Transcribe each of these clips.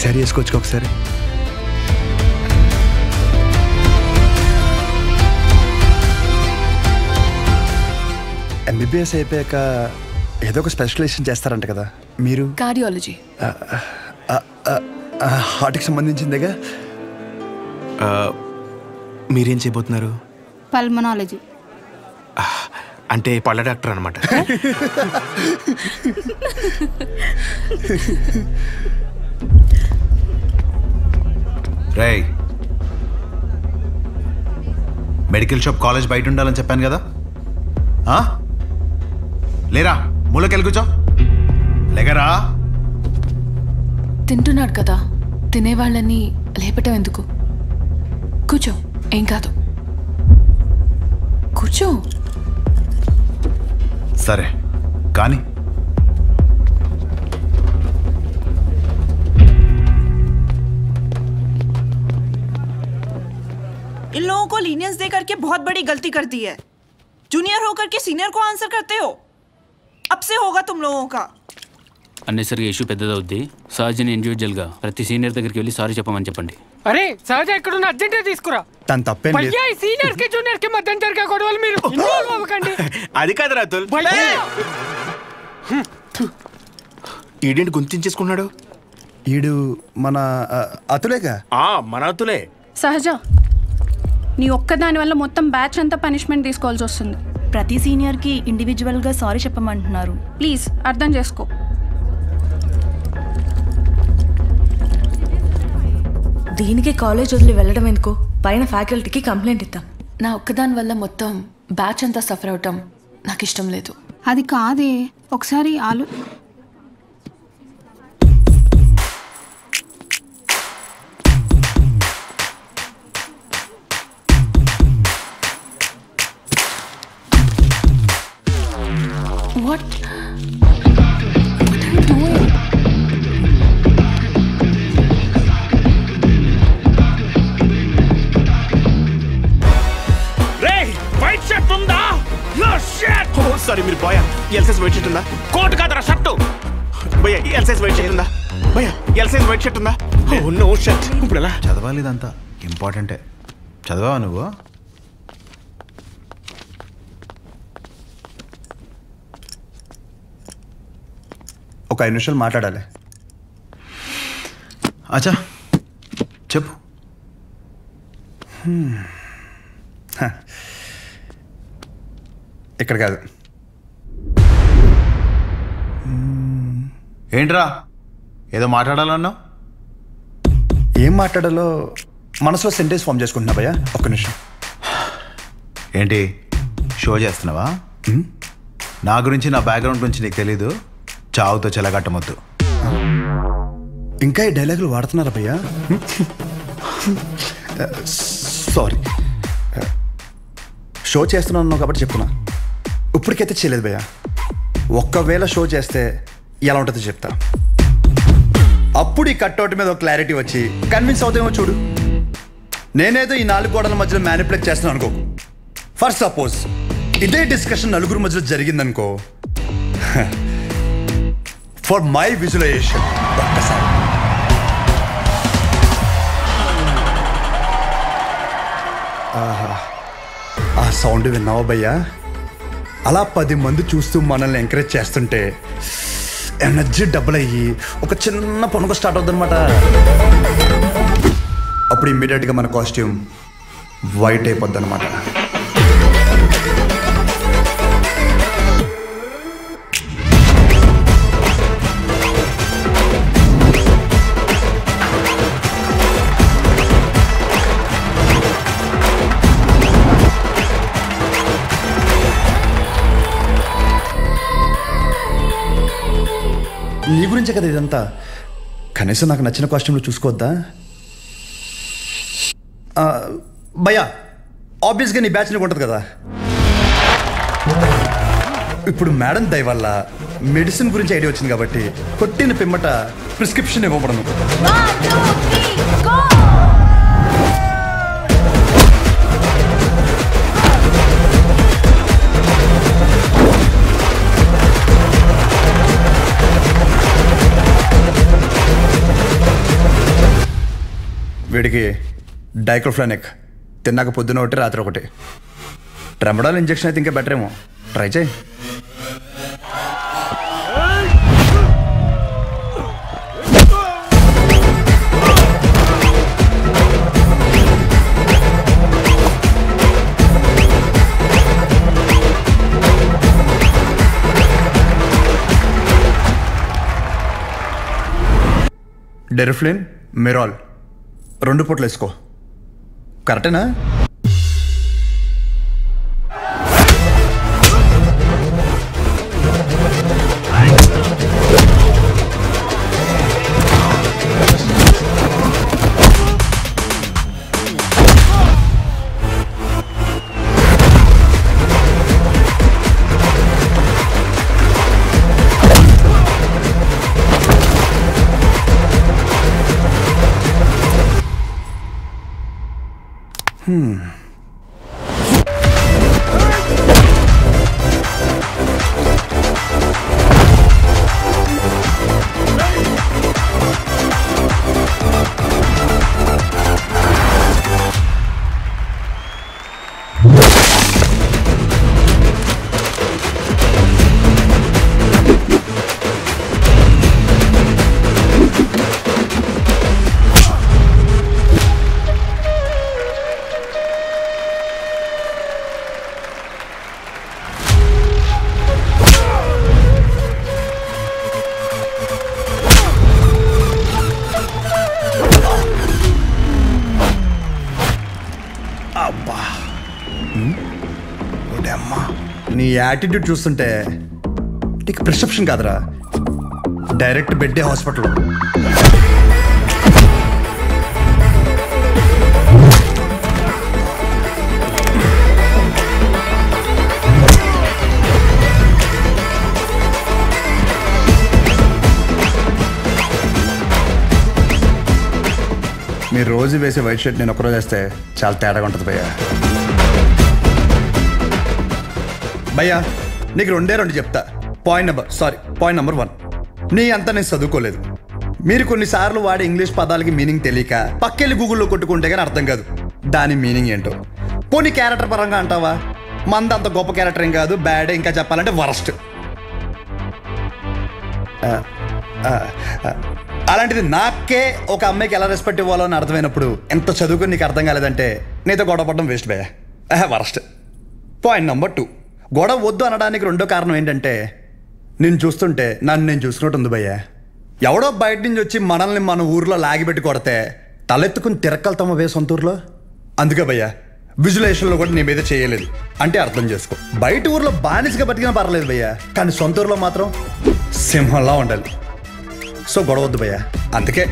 శారీ వేసుకోవచ్చు ఒకసారి. MBBS అయిపోయాక ఏదో ఒక స్పెషలైజేషన్ చేస్తారంట కదా మీరు? కార్డియాలజీ. హార్ట్కి సంబంధించిందేగా. మీరేం చేయబోతున్నారు? పల్మనాలజీ. అంటే పళ్ళ డాక్టర్ అనమాట. రేయ్, మెడికల్ షాప్ కాలేజ్ బయట ఉండాలని చెప్పాను కదా, లేరా మూలకెళ్ళి కూర్చో. లేగరా. తింటున్నాడు కదా, తినేవాళ్ళని లేపటం ఎందుకు? కూర్చో, ఏం కాదు, కూర్చో. సరే కానీ इन लोगों को लीनियंस दे करके बहुत बड़ी गलती कर दी है। जूनियर होकर के सीनियर को आंसर करते हो। अब से होगा तुम लोगों का. అన్నెసరిగా ఇష్యూ పెద్దదవుద్ది. సహజని ఇండివిజువల్ గా ప్రతి సీనియర్ దగ్గరికి వెళ్ళి సారీ చెప్పమని చెప్పండి. అరే సహజ ఎక్కడున్న అర్జెంట్ తీసుకురా. తన తప్పేం లేదు. భయ్యా ఈ సీనియర్ కి జూనియర్ కి మధ్య జరిగే గొడవలు మీరు ఇన్వాల్వ్ అవ్వకండి. అది కాదు రాతుల్. ఈడేంటి గుంతించేసుకున్నాడు? ఈడు మన అతులేగా. మన అతులే. సహజ, నీ ఒక్కదాని వల్ల మొత్తం బ్యాచ్ అంతా పనిష్మెంట్ తీసుకోవాల్సి వస్తుంది. ప్రతి సీనియర్ కి ఇండివిజువల్ గా సారీ చెప్పమంటున్నారు. ప్లీజ్ అర్థం చేసుకో. దీనికి కాలేజ్ వదిలి వెళ్ళడం ఎందుకు? పైన ఫ్యాకల్టీకి కంప్లైంట్ ఇద్దాం. నా ఒక్కదాని వల్ల మొత్తం బ్యాచ్ అంతా సఫర్ అవటం నాకు ఇష్టం లేదు. అది కాదే, ఒకసారి What are you doing? రేయ్, వైట్ షర్ట్ ఉందా? No shirt. ఓ సారీ, మీరు boy. L size white shirt ఉందా? కోట్ కాదరా షర్ట్. భయ్యా ఎల్ సైజ్ వైట్ షర్ట్ ఉందా? భయ్యా ఎల్ సైజ్ వైట్ షర్ట్ ఉందా? Oh no shirt. ఇప్పుడు ఎలా చదవాలి? ఇదంతా ఇంపార్టెంటే. చదవా నువ్వు? ఒక 5 నిమిషాలు మాట్లాడాలి. అచ్చా చెప్పు. ఇక్కడ కాదు. ఏంట్రా ఏదో మాట్లాడాలన్నావు? ఏం మాట్లాడాలో మనసులో సెంటెన్స్ ఫామ్ చేసుకుంటున్నా భయ్యా. ఒక్క నిమిషం. ఏంటి షో చేస్తున్నావా? నా గురించి, నా బ్యాక్గ్రౌండ్ గురించి నీకు తెలీదు? చావుతో చెలగట్టమొద్దు. ఇంకా ఈ డైలాగులు వాడుతున్నారా భయ్యా? సారీ, షో చేస్తున్నాను కాబట్టి చెప్తున్నా. ఇప్పటికైతే చేయలేదు భయ్యా. ఒక్కవేళ షో చేస్తే ఎలా ఉంటుందో చెప్తా. అప్పుడు ఈ కట్అవుట్ మీద ఒక క్లారిటీ వచ్చి కన్విన్స్ అవుతామో చూడు. నేనేదో ఈ 4 గోడల మధ్యలో మ్యానిపులేట్ చేస్తున్నాను అనుకో. ఫర్ సపోజ్ ఇదే డిస్కషన్ నలుగురు మధ్యలో జరిగిందనుకో, ఫర్ మై విజువలైజేషన్ ఒక్కసారి ఆ సౌండ్ విన్నావా భయ్యా? అలా 10 మంది చూస్తూ మనల్ని ఎంకరేజ్ చేస్తుంటే ఎనర్జీ డబుల్ అయ్యి ఒక చిన్న పనుక స్టార్ట్ అవుతుంది అనమాట. అప్పుడు ఇమ్మీడియట్గా మన కాస్ట్యూమ్ వైట్ అయిపోద్ది అనమాట. నీ గురించే కదా ఇదంతా. కనీసం నాకు నచ్చిన కాస్ట్యూమ్లో చూసుకోవద్దా భయ్యా? ఆబ్వియస్గా నీ బ్యాచ్ నీకు ఉంటుంది కదా. ఇప్పుడు మేడం దయ వల్ల మెడిసిన్ గురించి ఐడియా వచ్చింది కాబట్టి కొట్టిన పిమ్మట ప్రిస్క్రిప్షన్ ఇవ్వబడను. వీడికి డైక్లోఫ్లానిక్ తిన్నాక పొద్దున ఒకటి రాత్రి ఒకటి. ట్రెమడాల్ ఇంజెక్షన్ అయితే ఇంకా బెటర్ ఏమో, ట్రై చేయి. డెరిఫ్లిన్, మిరాల్ 2 పూటలు వేసుకో. కరెక్టేనా? నీ యాటిట్యూడ్ చూస్తుంటే నీకు ప్రిస్క్రిప్షన్ కాదురా, డైరెక్ట్ బెడ్డే హాస్పిటల్. మీరు రోజు వేసే వైట్ షర్ట్ నేను ఒకరోజు వేస్తే చాలా తేడాగా ఉంటుంది భయ్యా. భయ్యా నీకు 2 చెప్తా. పాయింట్ నెంబర్ 1, నీ అంతా నేను చదువుకోలేదు. మీరు కొన్నిసార్లు వాడే ఇంగ్లీష్ పదాలకి మీనింగ్ తెలియక పక్కెళ్ళి గూగుల్లో కొట్టుకుంటే కానీ అర్థం కాదు దాని మీనింగ్ ఏంటో. పోనీ క్యారెక్టర్ పరంగా అంటావా, మంద అంత గొప్ప క్యారెక్టర్ ఏం కాదు, బ్యాడ్, ఇంకా చెప్పాలంటే వరస్ట్. అలాంటిది నాకే ఒక అమ్మాయికి ఎలా రెస్పెక్ట్ ఇవ్వాలో అని అర్థమైనప్పుడు ఎంత చదువుకుని నీకు అర్థం కాలేదంటే నీతో గొడవ పడడం వేస్ట్ భయ్యా, వరస్ట్. పాయింట్ నెంబర్ 2, గొడవ వద్దు అనడానికి 2వ కారణం ఏంటంటే నేను చూస్తుంటే నన్ను నేను చూసుకున్నట్టు ఉంది భయ్యా. ఎవడో బయట నుంచి వచ్చి మనల్ని మన ఊర్లో లాగిపెట్టి కొడితే తలెత్తుకుని తిరక్కలుతామా వే సొంత ఊర్లో. అందుకే భయ్యా విజులేషన్లో కూడా నీ మీద చేయలేదు అంటే అర్థం చేసుకో. బయట ఊర్లో బానిసగా బతికినా పర్లేదు భయ్యా, కానీ సొంత ఊర్లో మాత్రం సింహంలా ఉండాలి. సో గొడవ వద్దు భయ్యా, అందుకే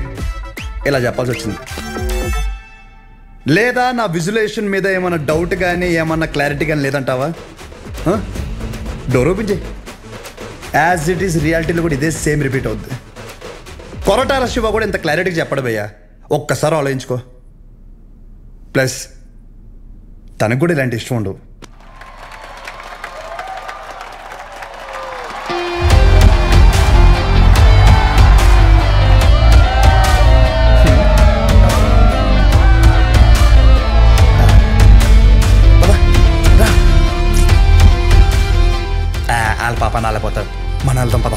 ఇలా చెప్పాల్సి వచ్చింది. లేదా నా విజులేషన్ మీద ఏమన్నా డౌట్ కానీ ఏమన్నా క్లారిటీ కానీ లేదంటావా? డోర్ ఓపెన్ చేయి. యాజ్ ఇట్ ఈస్ రియాలిటీలో కూడా ఇదే సేమ్ రిపీట్ అవుద్ది. కొరటాల శివ కూడా ఇంత క్లారిటీగా చెప్పడు భయ్యా, ఒక్కసారి ఆలోచించుకో. ప్లస్ తనకు కూడా ఇలాంటి ఇష్టం ఉండవు. వాళ్ళ పాప నాలేపోతారు, మన వెళ్తాం పద.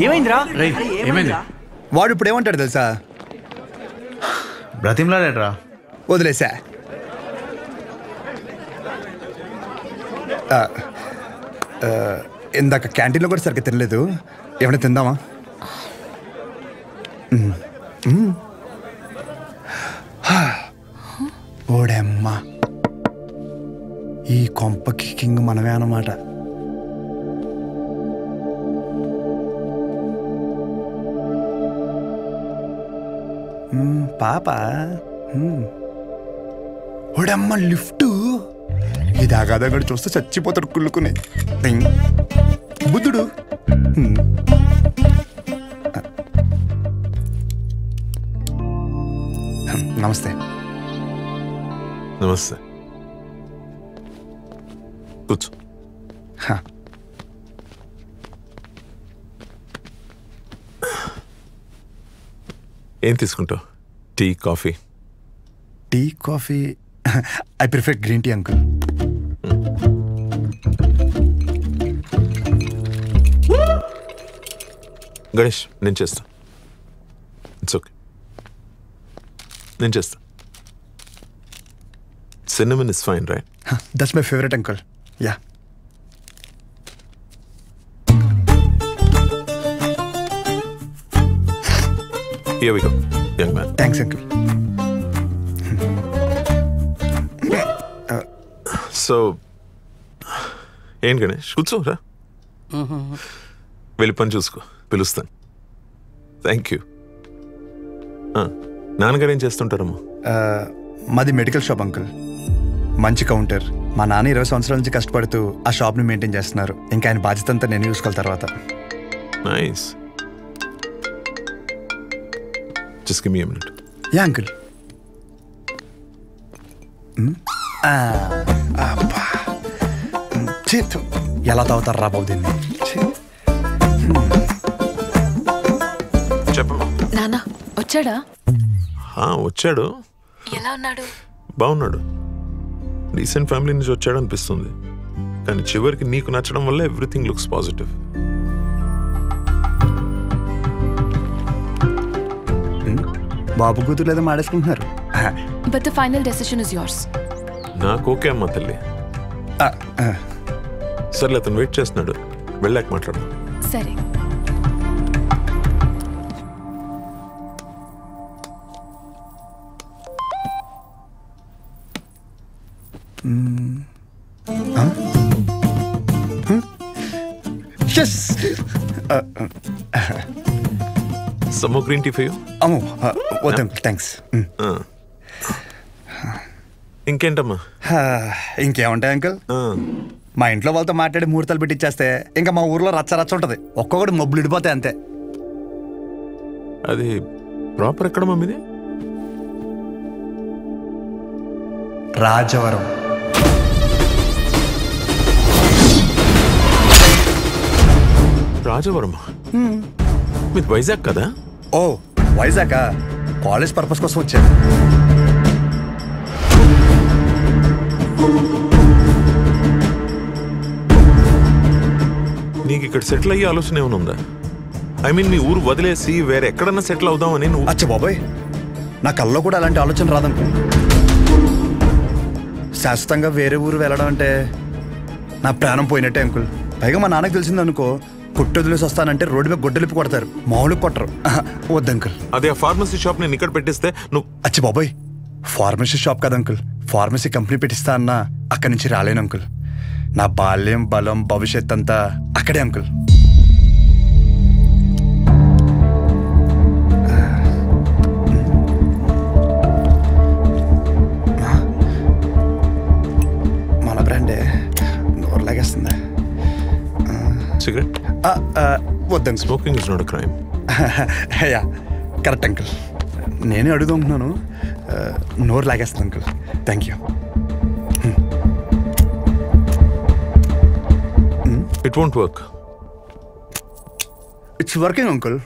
ఏమైందిరా? ఏమైంది? వాడు ఇప్పుడు ఏమంటాడు తెలుసా? బ్రతిమలాడరా, వదిలేసా. ఇందాక క్యాంటీన్లో కూడా సరిగ్గా తినలేదు, ఏమైనా తిందామా? ఓడమ్మా, ఈ కొంపకి కింగ్ మనమే అన్నమాట. పాప ఓడమ్మ లిఫ్ట్ ఇది ఆగాదగడు చూస్తే చచ్చిపోతాడు కుళ్ళుకుని బుద్ధుడు. నమస్తే. నమస్తే, కూర్చో. ఏం తీసుకుంటావు? Tea, coffee? Tea, coffee I prefer green tea uncle. Ganesh, నేను చేస్తా. ఇట్స్ ఓకే, నేను చేస్తా. Cinnamon is fine, right? That's my favourite uncle. Yeah. Here we go, young man. Thanks uncle. So ఏంటి గణేష్, కూర్చోరా. వెళ్ళి పని చూసుకో, పిలుస్తాను. Thank you. నాన్నగారు ఏం చేస్తుంటారమ్మా? మాది మెడికల్ షాప్ అంకుల్. మంచి కౌంటర్. మా నాన్న 20 సంవత్సరాల నుంచి కష్టపడుతూ ఆ షాప్ని మెయింటైన్ చేస్తున్నారు. ఇంకా ఆయన బాధ్యత అంతా నేను చూసుకోవాలి తర్వాత. Nice. Just give me a minute. Yeah uncle. ఎలా తాగుతారు రా బాబు దీన్ని. చెప్పమ్మా. నాన్న వచ్చాడా? వచ్చాడు. ఎలా ఉన్నాడు? బాగున్నాడు. రీసెంట్ ఫ్యామిలీ నుంచి వచ్చాడు అనిపిస్తుంది, కానీ చివరికి నీకు నచ్చడం వల్ల ఎవ్రీథింగ్ లుక్స్ పాజిటివ్. బాబు కూతురు లేదా మాడేసుకుంటున్నారు. But the final decision is yours. నాకు ఓకే అమ్మా తల్లి. సర్లే, అతను వెయిట్ చేస్తున్నాడు, వెళ్ళాక మాట్లాడు. సరే. Some more green tea for you? అమ్మో వద్దు అంకుల్, థ్యాంక్స్. ఇంకేంటమ్మా? ఇంకేముంటాయి అంకుల్, మా ఇంట్లో వాళ్ళతో మాట్లాడి ముహూర్తాలు పెట్టిచ్చేస్తే ఇంకా మా ఊర్లో రచ్చ రచ్చ ఉంటుంది. ఒక్కొక్కటి మబ్బులు ఇడిపోతాయి అంతే. అది ప్రాపర్ ఎక్కడమ్మా మీది? రాజవరం. రాజవరమా? మీది వైజాగ్ కదా? ఓ వైజాగ్, కాలేజ్ పర్పస్ కోసం వచ్చాను. నీకు ఇక్కడ సెటిల్ అయ్యే ఆలోచన ఏమైనా ఉందా? ఐ మీన్, మీ ఊరు వదిలేసి వేరే ఎక్కడన్నా సెటిల్ అవుదామని నువ్వు? అచ్చా బాబాయ్, నా కల్లో కూడా అలాంటి ఆలోచన రాదనుకో. శాశ్వతంగా వేరే ఊరు వెళ్ళడం అంటే నా ప్రాణం పోయినట్టే అంకుల్. పైగా మా నాన్నకు తెలిసిందనుకో, కొట్టు వదిలేసి వస్తానంటే రోడ్డు మీద గొడ్డలిప్పి కొడతారు, మామూలు కొట్టరు. వద్దు అంకుల్. అదే ఆ ఫార్మసీ షాప్ నేను ఇక్కడ పెట్టిస్తే నువ్వు? అచ్చి బాబాయ్, ఫార్మసీ షాప్ కదా అంకుల్, ఫార్మసీ కంపెనీ పెట్టిస్తా అన్నా అక్కడి నుంచి రాలేను అంకుల్. నా బాల్యం, బలం, భవిష్యత్ అంతా అక్కడే అంకుల్. మన బ్రాండే నోరు లాగేస్తుందా? సిగరెట్ వద్దు. Smoking is not a crime. Ya correct uncle. నేనే అడుగుతున్నాను. నోరు లాగేస్తుంది uncle. Thank you. It won't work. It's working uncle.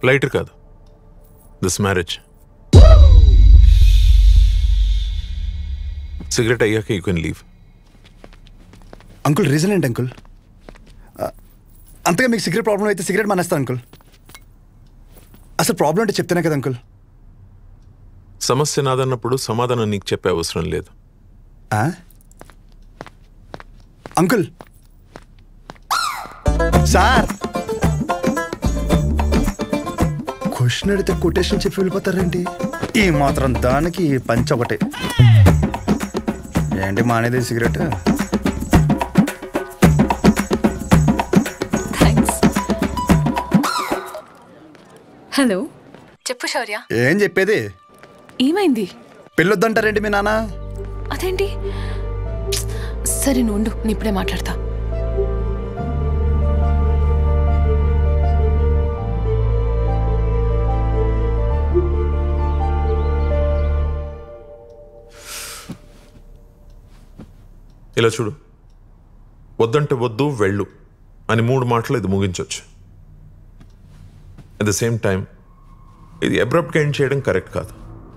Lighter కాదు, దిస్ మ్యారేజ్. సిగరెట్ అయ్యాక you can leave. Uncle reason ఏంటి అంకుల్? అంతగా మీకు సిగరెట్ ప్రాబ్లం అయితే సిగరెట్ మానేస్తాను అంకుల్. అసలు ప్రాబ్లం అంటే చెప్తేనే కదా అంకుల్. సమస్య నాదన్నప్పుడు సమాధానం నీకు చెప్పే అవసరం లేదు. అంకుల్ సార్, క్వశ్చన్ అడిగితే కొటేషన్ చెప్పి వెళ్ళిపోతారేంటి? ఈ మాత్రం దానికి పంచ ఒకటి ఏంటి మానేది సిగరెట్? హలో, చెప్పు శౌర్య. ఏం చెప్పేది? ఏమైంది? పెళ్ళొద్దంటారేంటి మీ నాన్న? అదేంటి? సరే నుండు, నేను ఇప్పుడే మాట్లాడతా. ఇలా చూడు, వద్దంటే వద్దు, వెళ్ళు అని 3 మాటలు ఇది ముగించవచ్చు. అట్ ద సేమ్ టైం ఇది అబ్రప్ట్గా ఎండ్ చేయడం కరెక్ట్ కాదు,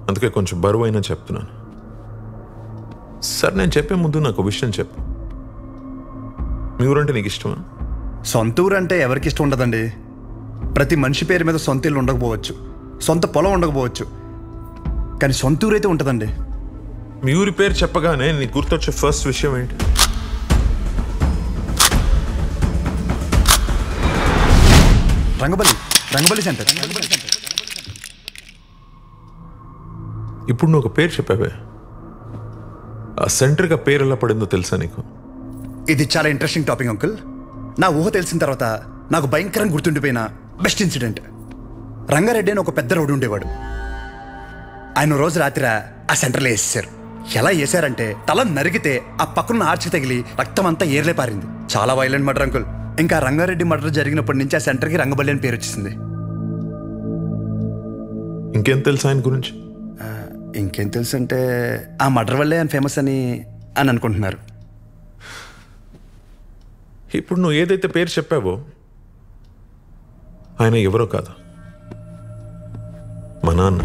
అందుకే కొంచెం బరువు అయినా చెప్తున్నాను. సార్ నేను చెప్పే ముందు నాకు విషయం చెప్పు, మీ ఊరంటే నీకు ఇష్టమా? సొంత ఊరు అంటే ఎవరికి ఇష్టం ఉండదండి. ప్రతి మనిషి పేరు మీద సొంత ఇల్లు ఉండకపోవచ్చు, సొంత పొలం ఉండకపోవచ్చు, కానీ సొంత ఊరు అయితే ఉంటుందండి. మీ ఊరి పేరు చెప్పగానే నీకు గుర్తొచ్చే ఫస్ట్ విషయం ఏంటి? రంగబలి సెంటర్. ఇప్పుడు నువ్వు ఒక పేరు చెప్పావే, ఆ సెంటర్గా పేరు ఎలా పడిందో తెలుసా నీకు? ఇది చాలా ఇంట్రెస్టింగ్ టాపిక్ అంకుల్. నా ఊహ తెలిసిన తర్వాత నాకు భయంకరంగా గుర్తుండిపోయిన బెస్ట్ ఇన్సిడెంట్. రంగారెడ్డి అని ఒక పెద్ద రోడ్డు ఉండేవాడు. ఆయన రోజు రాత్రి ఆ సెంటర్లో వేసేసారు. ఎలా వేసారంటే తల నరిగితే ఆ పక్కన ఆర్చి తగిలి రక్తం అంతా ఏర్లే పారింది. చాలా వైలెంట్ మర్డర్ అంకుల్. ఇంకా రంగారెడ్డి మర్డర్ జరిగినప్పటి నుంచి ఆ సెంటర్కి రంగబల్లి అని పేరు వచ్చేసింది. ఇంకేం తెలుసు ఆయన గురించి? ఇంకేం తెలుసు అంటే ఆ మర్డర్ వల్లే ఆయన ఫేమస్ అని అనుకుంటున్నారు. ఇప్పుడు నువ్వు ఏదైతే పేరు చెప్పావో ఆయన ఎవరో కాదు, మా నాన్న.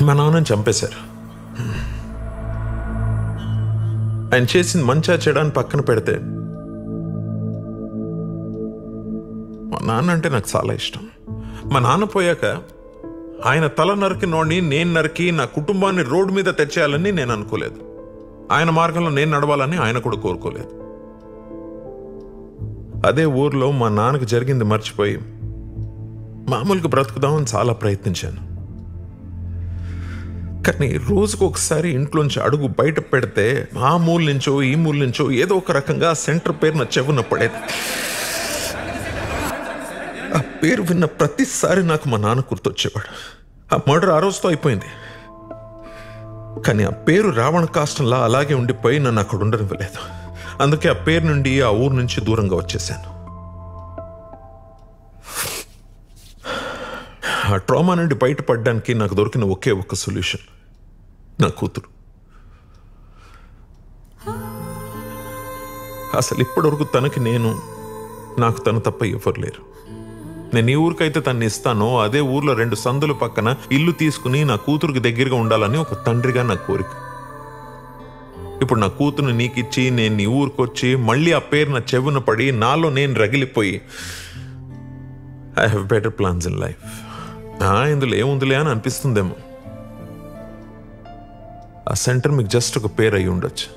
మా నాన్నని చంపేశారు. ఆయన చేసింది మంచా చెడాన్ని పక్కన పెడితే మా నాన్న అంటే నాకు చాలా ఇష్టం. మా నాన్న పోయాక ఆయన తల నరికినోడిని నేను నరికి నా కుటుంబాన్ని రోడ్డు మీద తెచ్చేయాలని నేను అనుకోలేదు. ఆయన మార్గంలో నేను నడవాలని ఆయన కూడా కోరుకోలేదు. అదే ఊర్లో మా నాన్నకు జరిగింది మర్చిపోయి మామూలుగా బ్రతుకుదామని చాలా ప్రయత్నించాను. కానీ రోజుకు ఒకసారి ఇంట్లోంచి అడుగు బయట పెడితే ఆ మూల నుంచో ఈ మూల నుంచో ఏదో ఒక రకంగా సెంటర్ పేరు నా చెవున పడేది. ఆ పేరు విన్న ప్రతిసారి నాకు మా నాన్న గుర్తొచ్చేవాడు. ఆ మర్డర్ ఆ రోజుతో అయిపోయింది, కానీ ఆ పేరు రావణ కాష్టంలా అలాగే ఉండిపోయి నన్ను అక్కడ ఉండనివ్వలేదు. అందుకే ఆ పేరు నుండి ఆ ఊరు నుంచి దూరంగా వచ్చేసాను. ఆ ట్రామా నుండి బయటపడడానికి నాకు దొరికిన ఒకే ఒక్క సొల్యూషన్ నా కూతురు. అసలు ఇప్పటివరకు తనకి నాకు తను తప్ప ఎవరు లేరు. నేను ఈ ఊరికైతే తన్ని ఇస్తానో అదే ఊర్లో 2 సందుల పక్కన ఇల్లు తీసుకుని నా కూతురుకి దగ్గరగా ఉండాలని ఒక తండ్రిగా నా కోరిక. ఇప్పుడు నా కూతురుని నీకిచ్చి నేను నీ ఊరికొచ్చి మళ్ళీ ఆ పేరు నా చెవున పడి నాలో నేను రగిలిపోయి I have better plans in life. ఇందులో ఏముందిలే అని అనిపిస్తుందేమో. ఆ సెంటర్ మీకు జస్ట్ ఒక పేరు అయి ఉండొచ్చు,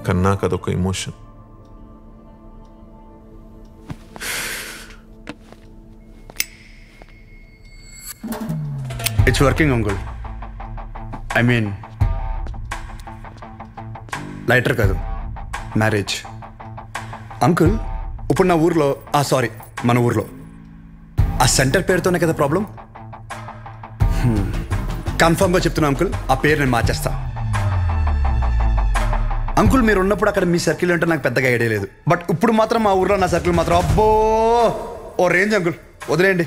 కానీ నాకు అదొక emotion. It's working uncle. I mean lighter కాదు, మ్యారేజ్. అంకుల్ ఇప్పుడు నా ఊర్లో మన ఊర్లో ఆ సెంటర్ పేరుతోనే కదా ప్రాబ్లం. కన్ఫర్మ్గా చెప్తున్నా అంకుల్, ఆ పేరు నేను మార్చేస్తా. అంకుల్ మీరు ఉన్నప్పుడు అక్కడ మీ సర్కిల్ అంటే నాకు పెద్దగా ఐడియా లేదు, బట్ ఇప్పుడు మాత్రం మా ఊర్లో నా సర్కిల్ మాత్రం అబ్బో ఓ రేంజ్ అంకుల్. వదిలేయండి.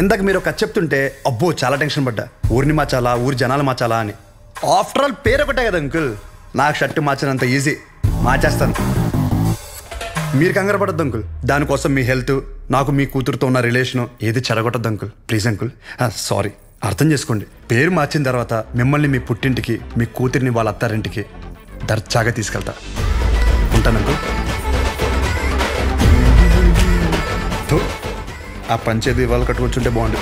ఇందాక మీరు ఒక చెప్తుంటే అబ్బో చాలా టెన్షన్ పడ్డా. ఊరిని మార్చాలా, ఊరి జనాలు మార్చాలా అని. ఆఫ్టర్ ఆల్ పేరు ఒకటే కదా అంకుల్. నాకు షర్టు మార్చినంత ఈజీ, మార్చేస్తాను. మీరు కంగారు పడద్దు అంకుల్. దానికోసం మీ హెల్త్, నాకు మీ కూతురుతో ఉన్న రిలేషను ఏది చెడగొట్టద్దు అంకుల్. Please uncle. సారీ, అర్థం చేసుకోండి. పేరు మార్చిన తర్వాత మిమ్మల్ని మీ పుట్టింటికి, మీ కూతురిని వాళ్ళ అత్తారింటికి దర్జాగా తీసుకెళ్తా. ఉంటాను అంకుల్. ఆ పంచేది వాళ్ళు కట్టుకొచ్చుంటే బాగుండు.